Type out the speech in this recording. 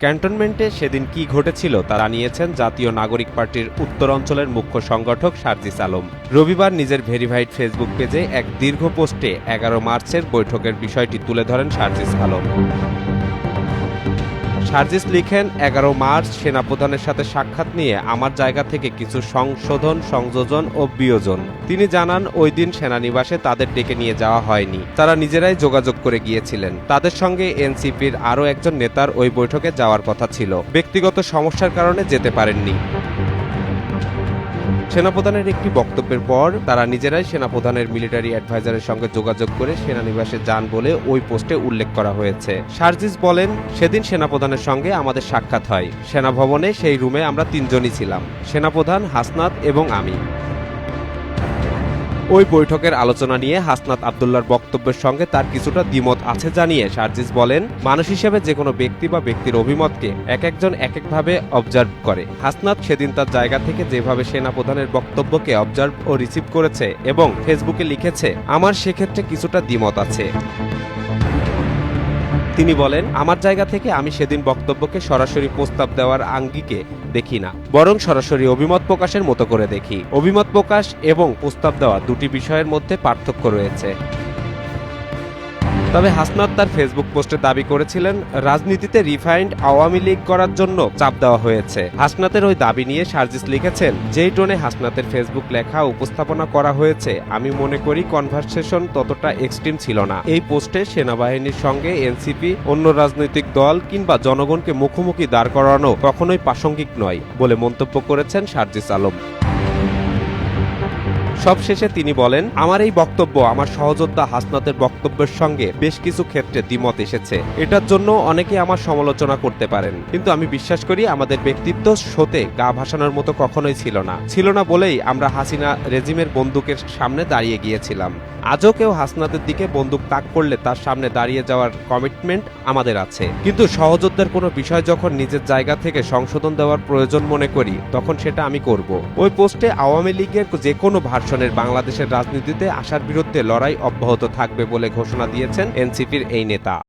ক্যান্টনমেন্টে সেদিন কি ঘটেছিল তা জানিয়েছেন জাতীয় নাগরিক পার্টির উত্তর অঞ্চলের মুখ্য সংগঠক সার্জিস আলম। রবিবার নিজের ভেরিফাইড ফেসবুক পেজে এক দীর্ঘ পোস্টে ১১ মার্চের বৈঠকের বিষয়টি তুলে ধরেন সার্জিস আলম। সার্জিস লিখেন, ১১ মার্চ সেনাপ্রধানের সাথে সাক্ষাৎ নিয়ে আমার জায়গা থেকে কিছু সংশোধন, সংযোজন ও বিয়োজন। তিনি জানান, ওই দিন সেনানিবাসে তাদের ডেকে নিয়ে যাওয়া হয়নি, তারা নিজেরাই যোগাযোগ করে গিয়েছিলেন। তাদের সঙ্গে এনসিপির আরও একজন নেতার ওই বৈঠকে যাওয়ার কথা ছিল, ব্যক্তিগত সমস্যার কারণে যেতে পারেননি। সেনাপ্রধানের একটি বক্তব্যের পর তারা নিজেরাই সেনাপ্রধানের মিলিটারি অ্যাডভাইজারের সঙ্গে যোগাযোগ করে সেনানিবাসে যান বলে ওই পোস্টে উল্লেখ করা হয়েছে। সার্জিস বলেন, সেদিন সেনাপ্রধানের সঙ্গে আমাদের সাক্ষাৎ হয়। সেনাভবনে সেই রুমে আমরা তিনজনই ছিলাম, সেনাপ্রধান, হাসনাত এবং আমি। ওই বৈঠকের আলোচনা নিয়ে হাসনাত আব্দুল্লাহর বক্তব্যের সঙ্গে তার কিছুটা দ্বিমত আছে জানিয়ে সার্জিস বলেন, মানুষ হিসেবে যে কোনো ব্যক্তি বা ব্যক্তির অভিমতকে একজন একভাবে অবজার্ভ করে। হাসনাত সেদিন তার জায়গা থেকে যেভাবে সেনাপ্রধানের বক্তব্যকে অবজার্ভ ও রিসিভ করেছে এবং ফেসবুকে লিখেছে, আমার সেক্ষেত্রে কিছুটা দ্বিমত আছে। তিনি বলেন, আমার জায়গা থেকে আমি সেদিন বক্তব্যকে সরাসরি প্রস্তাব দেওয়ার আঙ্গিকে দেখি না, বরং সরাসরি অভিমত প্রকাশের মতো করে দেখি। অভিমত প্রকাশ এবং প্রস্তাব দেওয়া দুটি বিষয়ের মধ্যে পার্থক্য রয়েছে। তবে হাসনাত তার ফেসবুক পোস্টে দাবি করেছিলেন, রাজনীতিতে রিফাইন্ড আওয়ামী লীগ করার জন্য চাপ দেওয়া হয়েছে। হাসনাতের ওই দাবি নিয়ে সার্জিস লিখেছেন, যেই টোনে হাসনাতের ফেসবুক লেখা উপস্থাপনা করা হয়েছে, আমি মনে করি কনভারসেশন ততটা এক্সট্রিম ছিল না। এই পোস্টে সেনাবাহিনীর সঙ্গে এনসিপি, অন্য রাজনৈতিক দল কিংবা জনগণকে মুখোমুখি দাঁড় করানো কখনোই প্রাসঙ্গিক নয় বলে মন্তব্য করেছেন সার্জিস আলম। সবশেষে তিনি বলেন, আমার এই বক্তব্য আমার সহযোদ্ধা হাসনাতের বক্তব্যের সঙ্গে বেশ কিছু ক্ষেত্রে দ্বিমত এসেছে। এটার জন্য অনেকে আমার সমালোচনা করতে পারেন, কিন্তু আমি বিশ্বাস করি আমাদের ব্যক্তিত্ব শোতে গা ভাসানোর মতো কখনোই ছিল না বলেই আমরা হাসিনা রেজিমের বন্দুকের সামনে দাঁড়িয়ে গিয়েছিলাম। আজও কেউ হাসনাতের দিকে বন্দুক তাক করলে তার সামনে দাঁড়িয়ে যাওয়ার কমিটমেন্ট আমাদের আছে, কিন্তু সহযোদ্ধার কোনো বিষয় যখন নিজের জায়গা থেকে সংশোধন দেওয়ার প্রয়োজন মনে করি, তখন সেটা আমি করব। ওই পোস্টে আওয়ামী লীগের যে কোনো ভার্সনের বাংলাদেশের রাজনীতিতে আসার বিরুদ্ধে লড়াই অব্যাহত থাকবে বলে ঘোষণা দিয়েছেন এনসিপির এই নেতা।